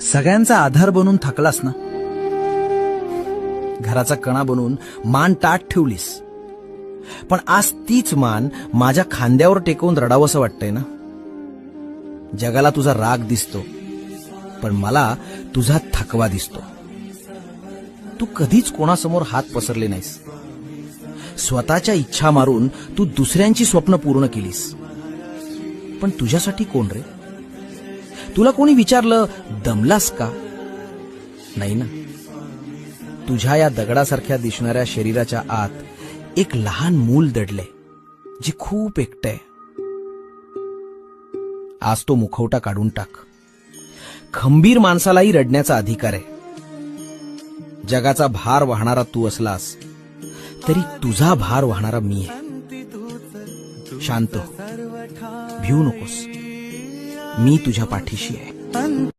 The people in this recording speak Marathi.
सगळ्यांचा आधार बनून थकलास ना, घराचा कणा बनून मान ताठ ठेवलीस, पण आज तीच मान माझ्या खांद्यावर टेकवून रडावंसं वाटतंय ना. जगाला तुझा राग दिसतो, पण मला तुझा थकवा दिसतो. तू कधीच कोणासमोर हात पसरले नाहीस. स्वतःच्या इच्छा मारून तू दुसऱ्यांची स्वप्न पूर्ण केलीस. पण तुझ्यासाठी कोण रे? तुला कोणी विचारलं दमलास का? नाही ना. तुझ्या या दगडासारख्या दिसणाऱ्या शरीराच्या आत एक लहान मूल दडले, जे खूप एकटंय. आज तो मुखवटा काढून टाक. खंबीर माणसालाही रडण्याचा अधिकार आहे. जगाचा भार वाहणारा तू असलास तरी तुझा भार वाहणारा मी आहे. शांत हो, भिवू नकोस. मी तुझ्या पाठीशी आहे.